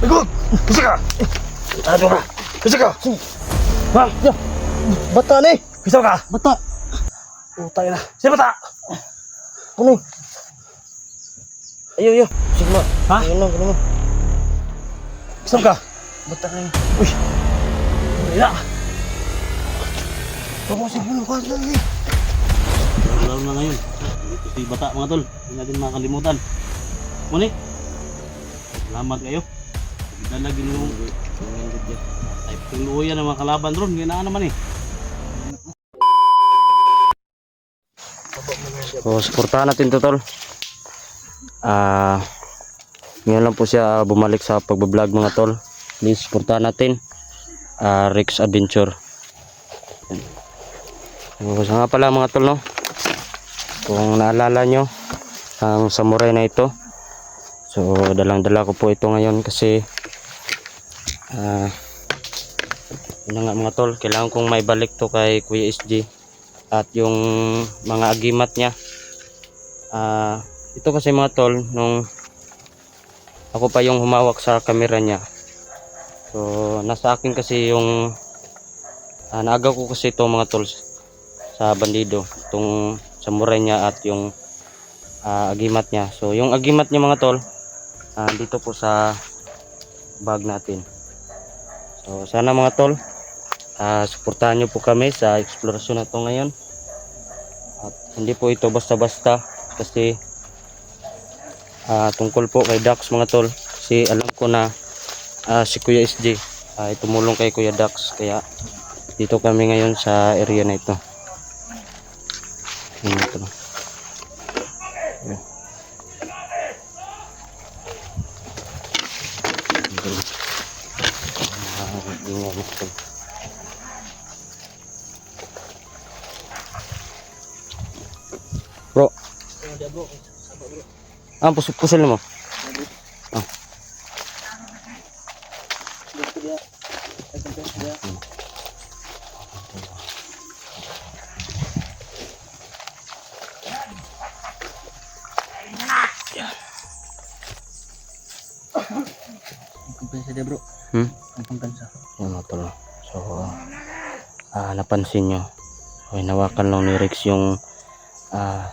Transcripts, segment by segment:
Ikut! Bisa ka? Aduh ka! Bisa ka? Ha? Ya, bata ni. Bisa ka? Bata. Utay na. Siapa tak? Ano? Ayo, ayo. Sige mo. Ha? Ganun mo. Bisa ka? Bata na. Uy! Wala. Baka sige mo ka lang eh. Lalo na ngayon. Ito si bata mga tol. Hindi natin makalimutan. Muni. Salamat kayo. Kita lagi nung type ng luya ng mga kalaban ron. Ginaan naman eh. So, suportahan natin to, tol. Ngayon lang po siya bumalik sa pagbablog mga tol. Please suportahan natin. Rex Adventure. So, nga pala mga tol, no? Kung naalala nyo ang samurai na ito, so dalang-dala ko po ito ngayon kasi yun na nga mga tol, kailangan kong maibalik to kay Kuya SG at yung mga agimat niya. Ito kasi mga tol, nung ako pa yung humawak sa camera niya, so nasa akin kasi yung naagaw ko kasi ito mga tol sa bandido, itong samurai niya at yung agimat niya. So yung agimat niya mga tol, dito po sa bag natin. So sana mga tol, suportahan nyo po kami sa eksplorasyon na ito ngayon. At hindi po ito basta-basta kasi tungkol po kay Dax mga tol. Kasi alam ko na si Kuya SJ tumulong kay Kuya Dax, kaya dito kami ngayon sa area na ito. Ito. Bro. Pusil mo. Kumpensa dia bro. Kumpensa. Yan mga tol. So napansin nyo, hinawakan lang ni Rex yung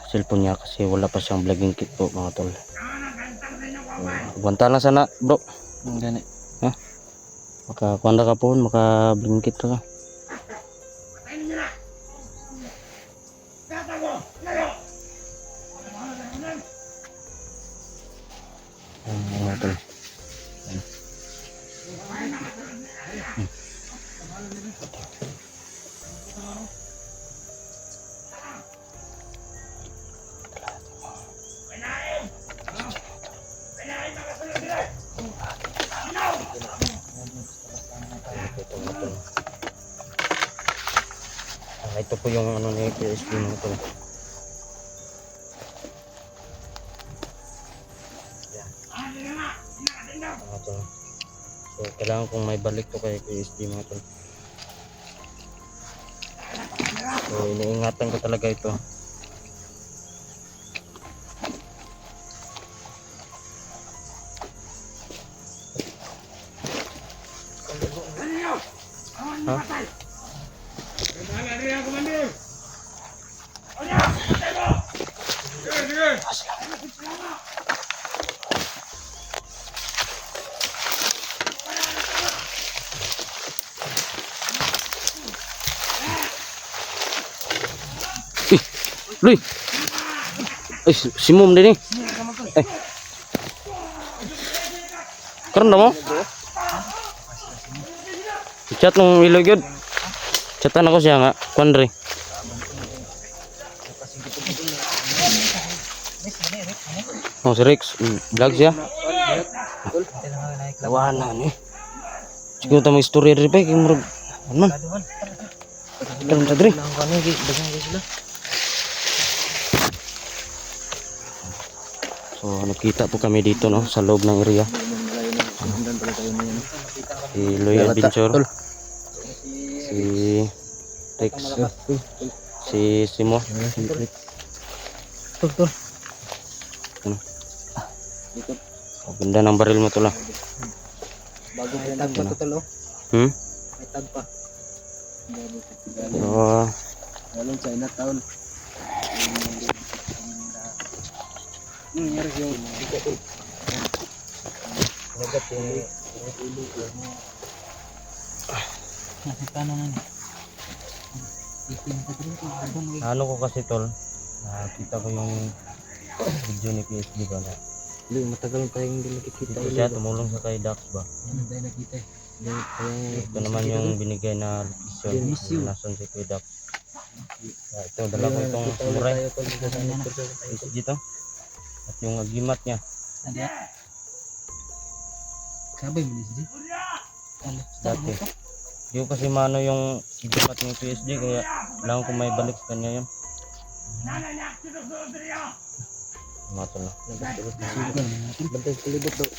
cellphone niya kasi wala pa siyang vlogging kit po mga tol. Buwanta lang sana bro. Gani. Ha? Makakuanda ka po, maka-vlogging kit ka. Mga tol. Ito po yung ano ni PSP mga tol. Mga tol. So kailangan kong may balik to kay PSP mga tol. So iniingatan ko talaga ito. Ha? Luy. Ay, si Mom din eh. Eh. Karon na mo? Chat nung ilog yun. Chatan ako siya nga. Kuandre. Oh, si Rex. Vlog siya. Lawanan eh. Siguro tamang istorya rin pa. Kaya marag... Ano man? Karoon sa diri. So nakita po kami dito no sa loob ng area. Si Loy Adventure, si Rex, si Simo. Ano? Ganda ng baril mo to lang. Bago may tag pa to tol oh. Hmm? May tag pa. So, Galing China town. Nangyari yung dito tol. Nagat yung ulo ko. Nakita na nga. ano ko kasi tol, nakita ko yung video ni PSG ba na Matagal tayong hindi nakikita. dito siya tumulong sa kay Dax ba. Ano tayo nakita eh. Ito naman yung binigay na location nasan si Kuya Dax. Ito, dala ko itong samurai PSG to. At yung agimat niya. Ada. Sabay mo ni Dati. Yung kasi mano yung agimat ng PSG kaya kailangan ko may balik sa kanya yun. Mato na. Bantay kalibot daw.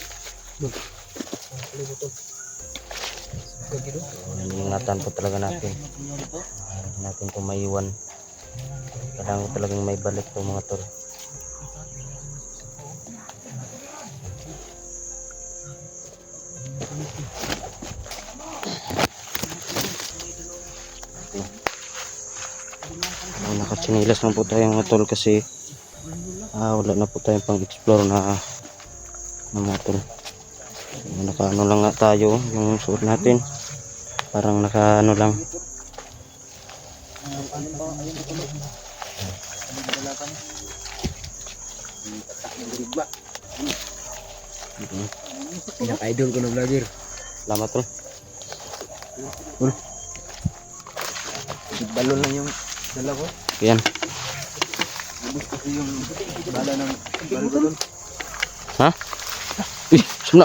Kalibot to. Ingatan po talaga natin. Hindi natin ito maiwan. Kailangan ko talagang may balik to mga tol. Nakatsinilas na po tayo mga tol kasi wala na po tayong pang explore na mga tol. Nakaano lang nga tayo yung suot natin, parang nakaano lang. Pinaka-idol ko na vlogger. Salamat tol. Balon lang yung dala ko. Yan. Ubus kasi yung bala ng balon ko doon. Ha? Ih, suna.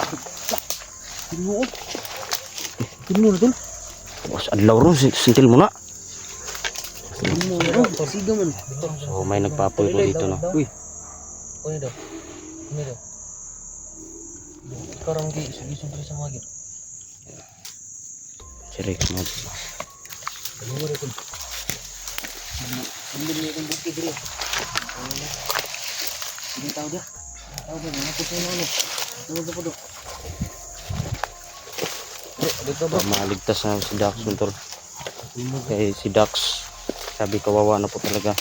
Tingnan mo doon. Bos adlaw ron sintil mo na. Tingnan mo doon. Pasiga man. So may nagpapoy po dito no. Uy. Ano daw? Ano daw? Karang di sugisong sa mga gitu. Sirik mo. Ano mo rin? Ambil niya yung bukid rin. Hindi tao dia. Tao ba? Mga puso na ano. Ano ba po do? Dito ba? Maligtas na si Dax tol. Kay si Dax sabi kawawa na po talaga.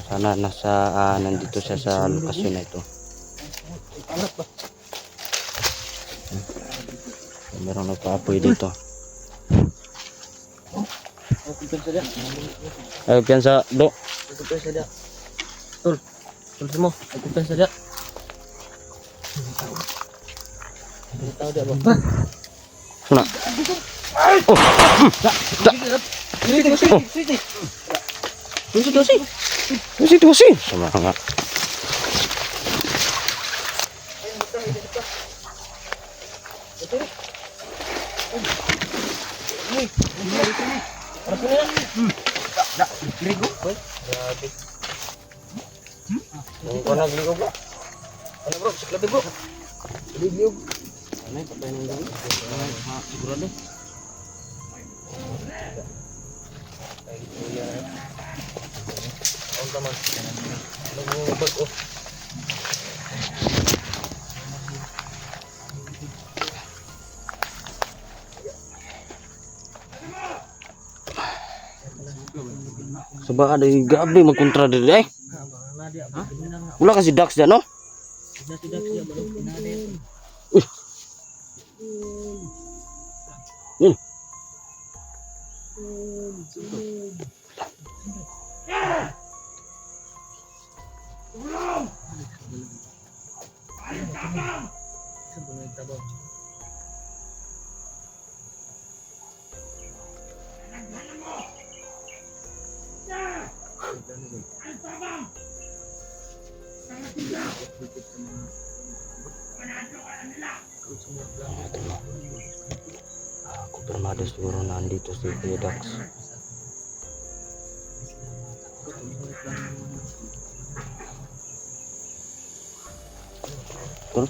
Sana nandito siya sa lokasyon na ito. Alat ba? Merong nagpaapoy dito. Kumpensa dia. Ay, piyansa do. Kumpensa dia. Tol. Tol mo. Kumpensa dia. Hindi tao dia ba? Suna. Oh. Situasi. Sama nga. Kung nagligo ba? Ano bro? Siklate bro. Liog. Ano yung patay ng gabi? Sigurado. Ang taman. Nagubag oh. Sabah ada gabi magkontra diri ay. Wala kasi Dax dyan no? Yun. Kumpirmado siguro na andito si Kuya Dax. Tol?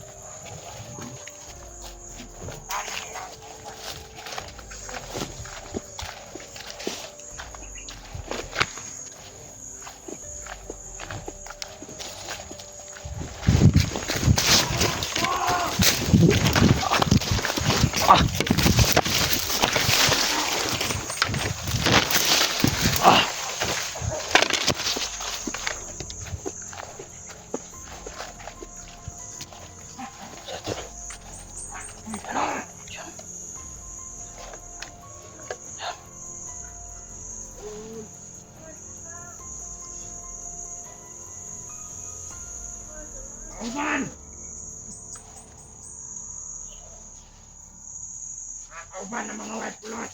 Kauban ng mga white blood.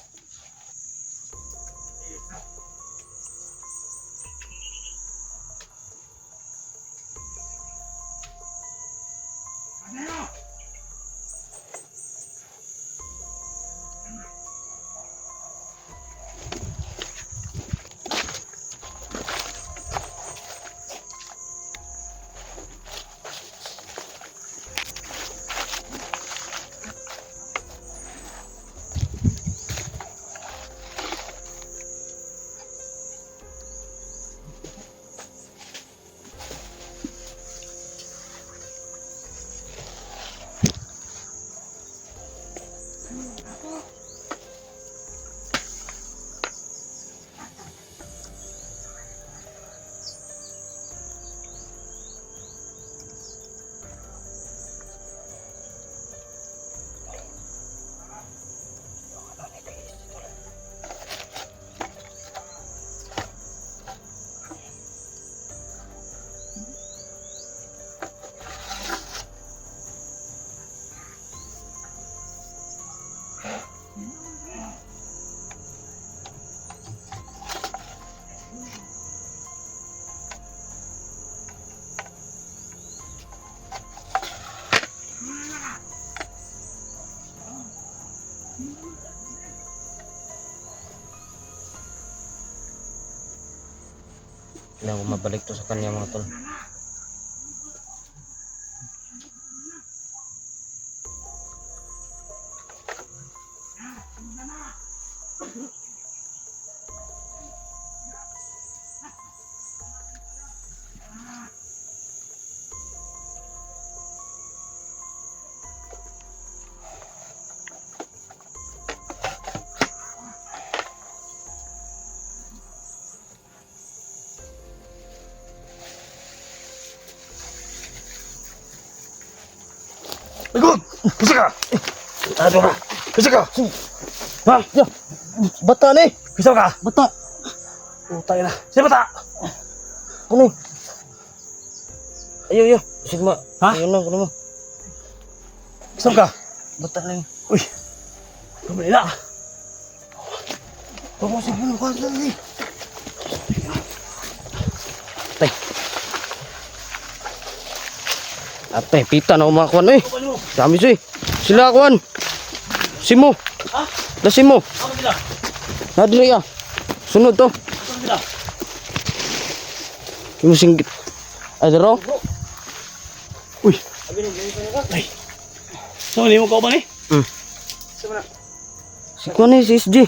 Kailangan ko mabalik to sa kanya mga tol. Ikut! Bisa ka? Aduh ka! Bisa ka? Ha? Ya, bata ni. Bisa ka? Bata. Putay na. Sino bata? Ano? Ayo, ayo. Sige ma. Ha? Ayun lang, kuno mo. Sino ka? Bata lang. Uy! Tumuli na! Baka si Bulo ka lang eh. Ate, pita na umakuan eh. Dami siya eh. Sila kuan. Simo. Ha? Da simo. Ano sila? Nadiri ya. Sunod to. Ano sila? Yung singgit. Ay, daro. Uy! Ay. So, hindi mo kauban eh? Si kuan eh, si SG.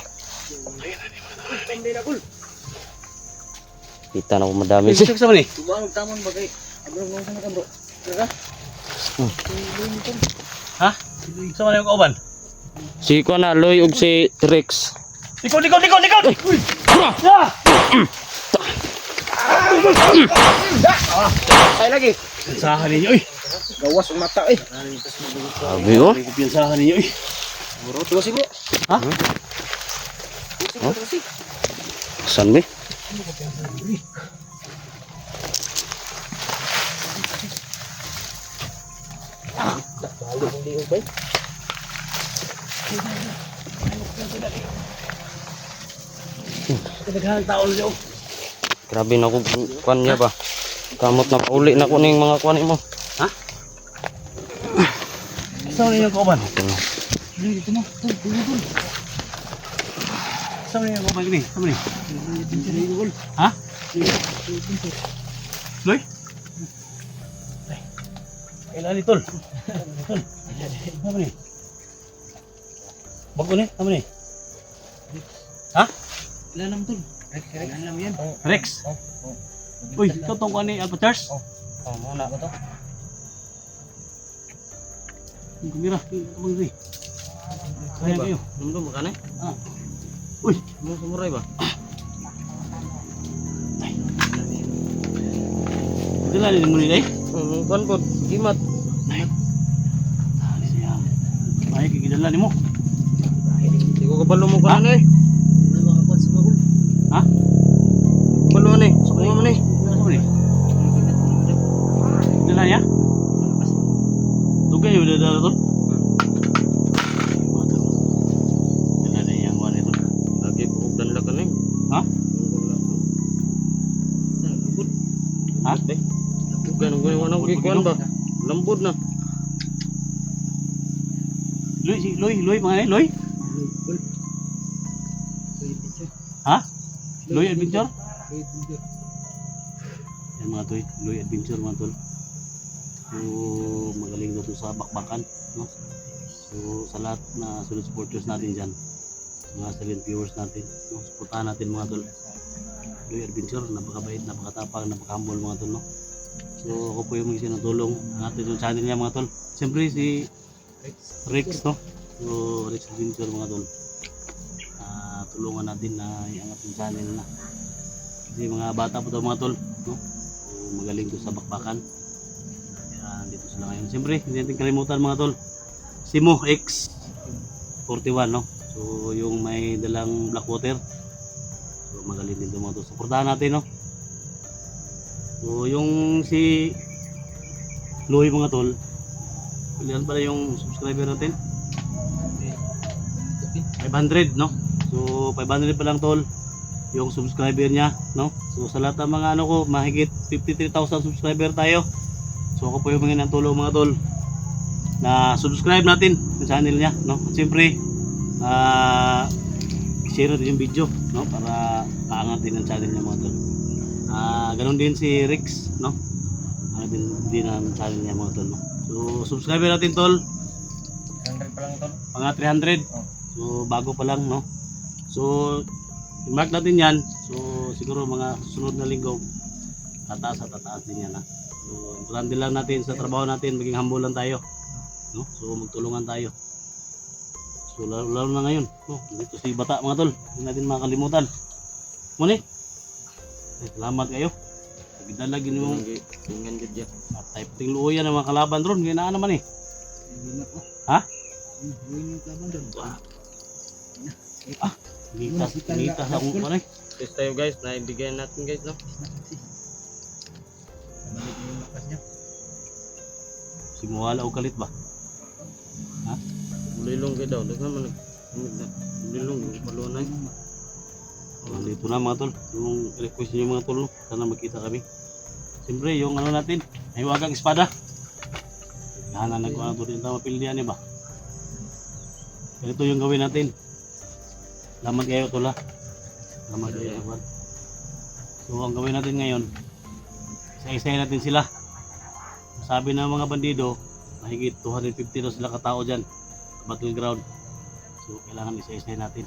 Pita na ko madami siya. Sige sa man eh. Ha? Sa man yung kauban? Si kuan na, Loy ug si Rex. Likod! Uy! Ya! Ay lagi! Pinsahan ninyo eh. Gawas ang mata eh! Sabi oh. Pinsahan ninyo eh. Bro, tuwa si bro! Ha? Saan ba? Balo ng liog ba? Kadaghan tao na siya oh. Grabe na ko kuan niya ba. Kamot na pauli na ko ning mga kuan mo. Ha? Sa man yung kauban? Sa man yung kauban gini? Sa man eh? Ha? Loy? Kailan ni tol? Tol. Sa man eh? Bago ni? Sa man eh? Ha? Ilan naman tol? Ilan naman yan? Rex? Uy, ito tong kuan ni Alpha Charles? Oh, muna ko to. Yung kamera. Yung kamera. Kaya kayo. Nandun ba ka na? Ah. Uy! Mga samurai ba? Dala rin mo nila eh. Kuan po, gimat. Dali siya. Ay, kikidala ni mo. Di ko kabalo mo ka na eh. Ha? Kabalo na eh. Sa mga man eh. Ano ni? Dala niya? Tugay yung dala to. Dala na yung kuhan ito. Lagi po danla ka na eh. Ha? Ha? Ganun ganun gikuan ba? Lambod na. Loy, mga Loy? Ha? Loy Adventure? Yan mga toy, Loy Adventure mga tol. So, magaling na to sa bakbakan, no? So, sa lahat na solid supporters natin dyan, mga silent viewers natin, no? Supportahan natin mga tol. Loy Adventure, napakabait, napakatapang, napaka-humble mga tol, no? So, ako po yung mga sinutulong natin yung channel niya mga tol. Siyempre si Rex, no? So, Rex Adventure mga tol. Tulungan natin na iangat yung channel na. Kasi mga bata po daw mga tol, no? So, magaling to sa bakbakan. Kaya dito sila ngayon. Siyempre, hindi natin kalimutan mga tol. Si Mo X 41, no? So, yung may dalang Blackwater. So, magaling din to mga tol. Supportahan natin, no? So, yung si Loy mga tol, ilan pala yung subscriber natin? 500, no? So 500 pa lang tol yung subscriber niya, no? So sa lahat ng mga ano ko, mahigit 53,000 subscriber tayo. So ako po yung mga ng tulong mga tol na subscribe natin sa channel niya, no? At siyempre share natin yung video, no? Para kaangat din ang channel niya mga tol. Ganun din si Rex, no? Din ang channel niya mga tol, no? So subscriber natin tol 100 pa lang tol. mga 300. So bago pa lang, no? So i-mark natin yan. So siguro mga susunod na linggo tataas at tataas din yan, ha? So importante lang natin sa trabaho natin maging humble lang tayo, no? So magtulungan tayo. So lalo na ngayon, dito si bata mga tol, hindi natin makakalimutan. Muna salamat kayo. Pagdala gini mo Tingnan jud ya. type ting luoyan ng mga kalaban ron, ginaan naman eh. Ha? Mitas akong ano eh. Test tayo guys, naibigay natin guys, no? Si Muwala o Kalit ba? Ha? Bulilong kayo daw, dagan man bulilong, balonay. Dito na mga tol, yung request niyo mga tol, no? Sana magkita kami. Siyempre yung ano natin, ay wagang espada. Hana nagkuhan to rin tama pildihan ba? Ito yung gawin natin. Lamat kayo tol, ha? Lamat kayo tol. So ang gawin natin ngayon, isa-isahin natin sila. Sabi ng mga bandido, mahigit 250 na sila katao dyan sa battleground. So kailangan isa-isahin natin.